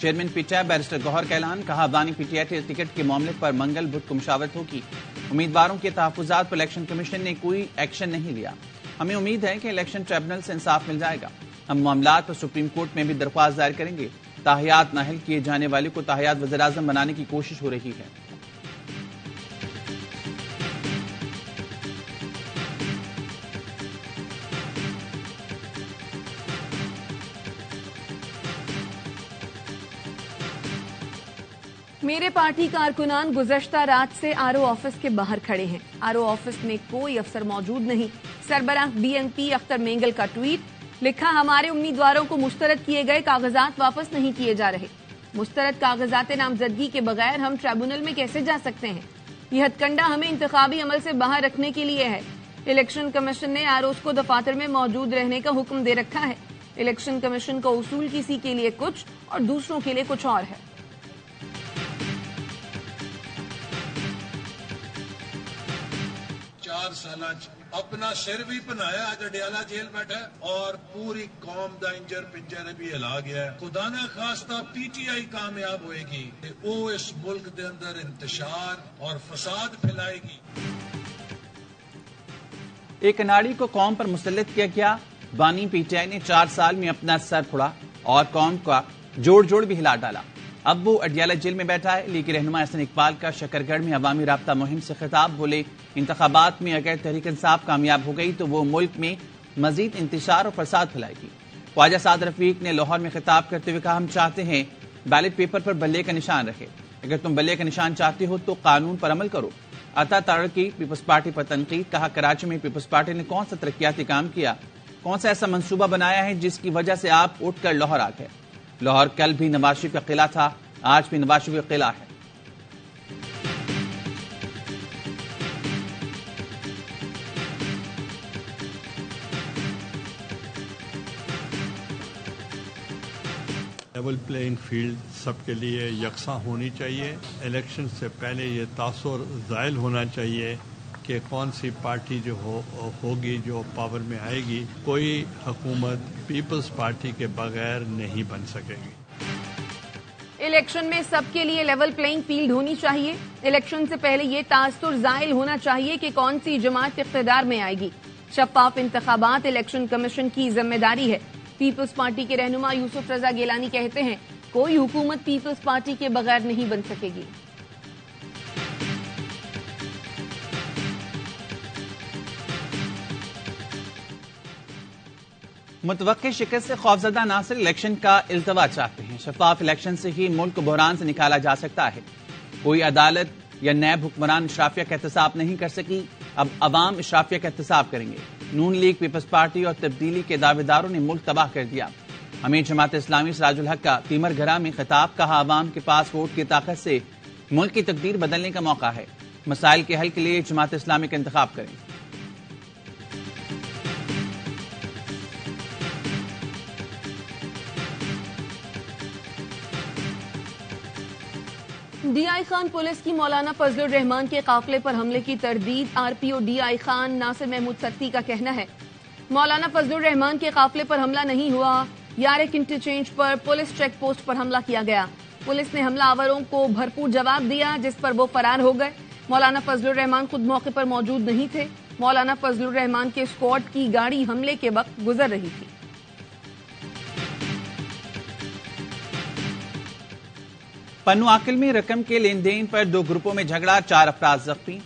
Chairman P T I barrister Gohar کا اعلان، کہا بانی پی ٹی آئی ٹکٹ کے معاملے پر منگل بدھ کو مشاورت ہوگی۔ امیدواروں کے تحفظات پر الیکشن کمیشن نے کوئی ایکشن نہیں لیا، ہمیں امید ہے کہ الیکشن ٹریبونل سے انصاف مل جائے گا، ہم معاملات پر سپریم کورٹ میں بھی درخواست دائر کریں گے۔ تاحیات نااہل کیے جانے والے کو تاحیات وزیراعظم بنانے کی کوشش ہو رہی ہے۔ میرے پارٹی کارکنان گزشتہ رات سے آر او آفس کے باہر کھڑے ہیں، آر او آفس میں کوئی افسر موجود نہیں۔ سربراہ B N P Akhtar Mengal کا ٹویٹ، لکھا ہمارے امیدواروں کو مسترد کیے گئے کاغذات واپس نہیں کیے جا رہے، مسترد کاغذات نامزدگی کے بغیر ہم ٹریبونل میں کیسے جا سکتے ہیں؟ یہ ہتھ کنڈا ہمیں انتخابی عمل سے باہر رکھنے کے لیے ہے۔ الیکشن کمیشن نے آر اوز کو دفاتر میں موجود رہنے کا حکم دے رکھا ہے۔ الیکشن کمیشن کا اصول کسی کے لیے کچھ اور دوسروں کے لیے کچھ اور ہے۔ 4 سال اپنا سر بھی بنایا، اج اڈیالہ جیل بیٹھا اور پوری قوم دا انجر پنجر بھی ہلا گیا ہے۔ خدا نہ خواستہ پی ٹی آئی کامیاب ہوئے گی تے وہ اس ملک دے اندر انتشار اور فساد پھیلائے گی۔ ایک اناڑی کو قوم پر مسلط کیا گیا، بانی پی ٹی آئی نے 4 سال میں اپنا سر پھوڑا اور قوم کا جوڑ بھی ہلا ڈالا۔ اب وہ اڈیالہ جیل میں بیٹھا ہے۔ لیگ رہنما احسن اقبال کا شکرگڑھ میں عوامی رابطہ مہم سے خطاب، بولے انتخابات میں اگر تحریک انصاف کامیاب ہو گئی تو وہ ملک میں مزید انتشار اور فساد پھیلائے گی۔ خواجہ سعد رفیق نے لاہور میں خطاب کرتے ہوئے کہا، ہم چاہتے ہیں بیلٹ پیپر پر بلے کا نشان رکھے، اگر تم بلے کا نشان چاہتے ہو تو قانون پر عمل کرو۔ عطا تارڑ کی پیپلز پارٹی پر تنقید، کہا کراچی میں پیپلز پارٹی نے کون سا ترقیاتی کام کیا، کون سا ایسا منصوبہ بنایا ہے جس کی وجہ سے آپ اٹھ کر لاہور آ گئے؟ لاہور کل بھی نواز شریف کا قلعہ تھا، آج بھی نواز شریف کا قلعہ ہے۔ لیول پلینگ فیلڈ سب کے لیے یکساں ہونی چاہیے۔ الیکشن سے پہلے یہ تاثر زائل ہونا چاہیے کہ کون سی پارٹی جو ہوگی جو پاور میں آئے گی، کوئی حکومت پیپلز پارٹی کے بغیر نہیں بن سکے گی۔ الیکشن میں سب کے لیے لیول پلینگ فیلڈ ہونی چاہیے۔ الیکشن سے پہلے یہ تاثر زائل ہونا چاہیے کہ کون سی جماعت اقتدار میں آئے گی۔ شفاف انتخابات الیکشن کمیشن کی ذمہ داری ہے۔ پیپلز پارٹی کے رہنما یوسف رضا گیلانی کہتے ہیں، کوئی حکومت پیپلز پارٹی کے بغیر نہیں بن سکے گی۔ متوقع شکست سے خوفزدہ ناصر الیکشن کا التوا چاہتے ہیں۔ شفاف الیکشن سے ہی ملک کو بحران سے نکالا جا سکتا ہے۔ کوئی عدالت یا نیب حکمران اشرافیہ کا احتساب نہیں کر سکی، اب عوام اشرافیہ کا احتساب کریں گے۔ نون لیگ، پیپلز پارٹی اور تبدیلی کے دعوے داروں نے ملک تباہ کر دیا۔ امیر جماعت اسلامی سراج الحق کا تیمر گھرا میں خطاب، کہا عوام کے پاس ووٹ کی طاقت سے ملک کی تقدیر بدلنے کا موقع ہے، مسائل کے حل کے لیے جماعت اسلامی کا انتخاب کریں۔ ڈی آئی خان پولیس کی مولانا فضل الرحمان کے قافلے پر حملے کی تردید، R P O D I Khan Nasir Mahmood Satti کا کہنا ہے، مولانا فضل الرحمان کے قافلے پر حملہ نہیں ہوا، یارک انٹرچینج پر پولیس چیک پوسٹ پر حملہ کیا گیا۔ پولیس نے حملہ آوروں کو بھرپور جواب دیا، جس پر وہ فرار ہو گئے۔ مولانا فضل الرحمان خود موقع پر موجود نہیں تھے۔ مولانا فضل الرحمان کے اسکواڈ کی گاڑی حملے کے وقت گزر رہی تھی۔ پنو آکل میں رقم کے لین دین پر 2 گروپوں میں جھگڑا، 4 افراد زخمی۔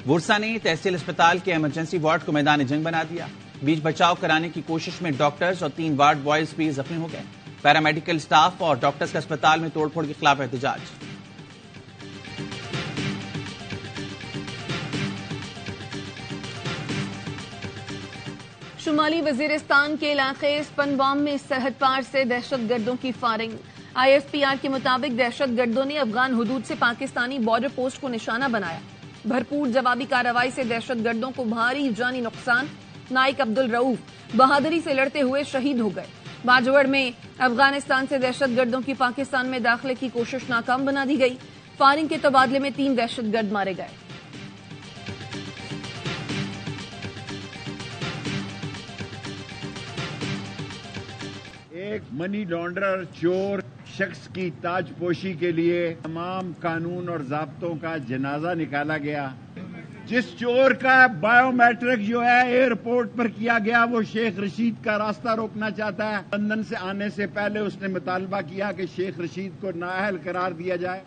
ورثہ نے تحصیل اسپتال کے ایمرجنسی وارڈ کو میدان جنگ بنا دیا۔ بیچ بچاؤ کرانے کی کوشش میں ڈاکٹرز اور 3 وارڈ بوائز بھی زخمی ہو گئے۔ پیرامیڈیکل سٹاف اور ڈاکٹرز کا اسپتال میں توڑ پھوڑ کے خلاف احتجاج۔ شمالی وزیرستان کے علاقے سپنوام میں سرحد پار سے دہشت گردوں کی firing. I S P R کے مطابق دہشت گردوں نے افغان حدود سے پاکستانی بارڈر پوسٹ کو نشانہ بنایا۔ بھرپور جوابی کارروائی سے دہشت گردوں کو بھاری جانی نقصان۔ نائک عبد الرؤوف بہادری سے لڑتے ہوئے شہید ہو گئے۔ باجوڑ میں افغانستان سے دہشت گردوں کی پاکستان میں داخلے کی کوشش ناکام بنا دی گئی۔ فائرنگ کے تبادلے میں 3 دہشت گرد مارے گئے۔ ایک منی لانڈرر، چور، شخص کی تاج پوشی کے لیے تمام قانون اور ضابطوں کا جنازہ نکالا گیا. جس چور کا بایو میٹرک جو ہے ایئرپورٹ پر کیا گیا وہ شیخ رشید کا راستہ روکنا چاہتا ہے. لندن سے آنے سے پہلے اس نے مطالبہ کیا کہ شیخ رشید کو نااہل قرار دیا جائے.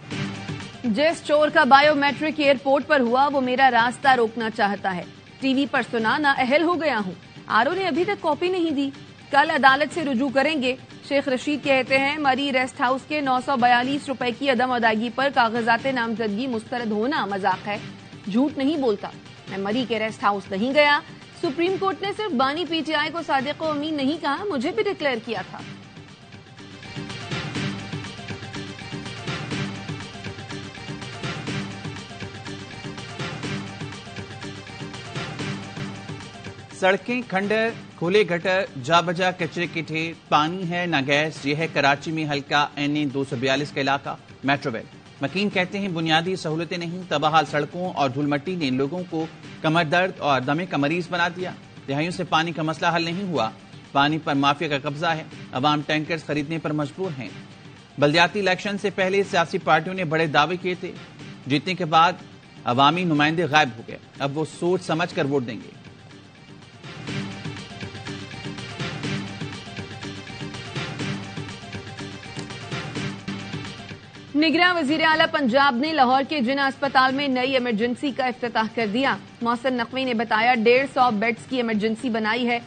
جس چور کا بایو میٹرک ایئرپورٹ پر ہوا وہ میرا راستہ روکنا چاہتا ہے. ٹی وی پر سنا نااہل ہو گیا ہوں. آرو نے ابھی تک کاپی نہیں دی. کل عدالت سے رجوع کریں گے. شیخ رشید کہتے ہیں مری ریسٹ ہاؤس کے 942 روپے کی عدم ادائیگی پر کاغذات نامزدگی مسترد ہونا مذاق ہے. جھوٹ نہیں بولتا. میں مری کے ریسٹ ہاؤس نہیں گیا. سپریم کورٹ نے صرف بانی پی ٹی آئی کو صادق و امین نہیں کہا, مجھے بھی ڈکلیئر کیا تھا. سڑکیں کھنڈر, کھلے گٹر, جا بجا کچرے کے ڈھیر, پانی ہے نہ گیس. یہ ہے کراچی میں ہلکا NA 242 کا علاقہ میٹرو ویل. مکین کہتے ہیں بنیادی سہولتیں نہیں. تباہال سڑکوں اور دھول مٹی نے لوگوں کو کمر درد اور دمے کا مریض بنا دیا. دہائیوں سے پانی کا مسئلہ حل نہیں ہوا. پانی پر مافیا کا قبضہ ہے. عوام ٹینکرز خریدنے پر مجبور ہیں. بلدیاتی الیکشن سے پہلے سیاسی پارٹیوں نے بڑے دعوے کیے تھے. جیتنے کے بعد عوامی نمائندے غائب ہو گئے. اب وہ سوچ سمجھ کر ووٹ دیں گے. نگراں وزیر اعلیٰ پنجاب نے لاہور کے جنا اسپتال میں نئی ایمرجنسی کا افتتاح کر دیا. محسن نقوی نے بتایا 150 بیڈز کی ایمرجنسی بنائی ہے.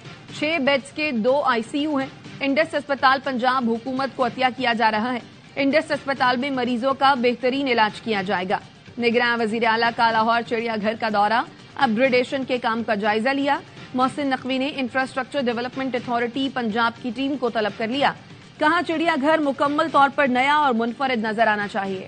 6 بیڈز کے 2 ICU ہیں. انڈس اسپتال پنجاب حکومت کو عطیہ کیا جا رہا ہے. انڈس اسپتال میں مریضوں کا بہترین علاج کیا جائے گا. نگراں وزیر اعلیٰ کا لاہور چڑیا گھر کا دورہ, اپ گریڈیشن کے کام کا جائزہ لیا. محسن نقوی نے انفراسٹرکچر ڈیولپمنٹ اتھارٹی پنجاب کی ٹیم کو طلب کر لیا. کہاں چڑیا گھر مکمل طور پر نیا اور منفرد نظر آنا چاہیے.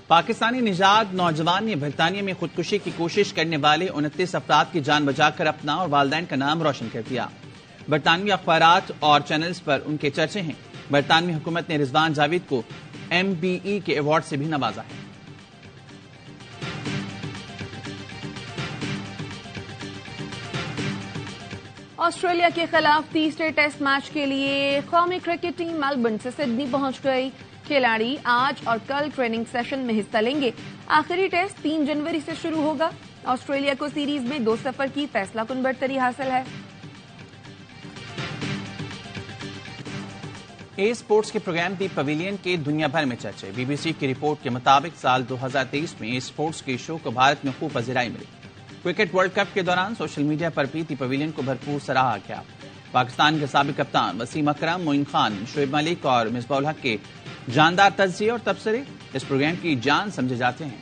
پاکستانی نژاد نوجوان نے برطانیہ میں خودکشی کی کوشش کرنے والے 29 افراد کی جان بچا کر اپنا اور والدین کا نام روشن کر دیا. برطانوی اخبارات اور چینلز پر ان کے چرچے ہیں. برطانوی حکومت نے رضوان جاوید کو MBE کے ایوارڈ سے بھی نوازا ہے. آسٹریلیا کے خلاف تیسرے ٹیسٹ میچ کے لیے قومی کرکٹ ٹیم میلبرن سے سڈنی پہنچ گئی. کھلاڑی آج اور کل ٹریننگ سیشن میں حصہ لیں گے. آخری ٹیسٹ 3 جنوری سے شروع ہوگا. آسٹریلیا کو سیریز میں 2 سفر کی فیصلہ کن برتری حاصل ہے. اے اسپورٹس کے پروگرام دی پویلین کے دنیا بھر میں چرچے. BBC کی رپورٹ کے مطابق سال 2023 میں اے اسپورٹس کے شو کو بھارت میں خوب پذیرائی ملی. کرکٹ ورلڈ کپ کے دوران سوشل میڈیا پر بھی دی پویلین کو بھرپور سراہا گیا. پاکستان کے سابق کپتان وسیم اکرم, معین خان, شعیب ملک اور مصباح الحق کے جاندار تجزیے اور تبصرے اس پروگرام کی جان سمجھے جاتے ہیں.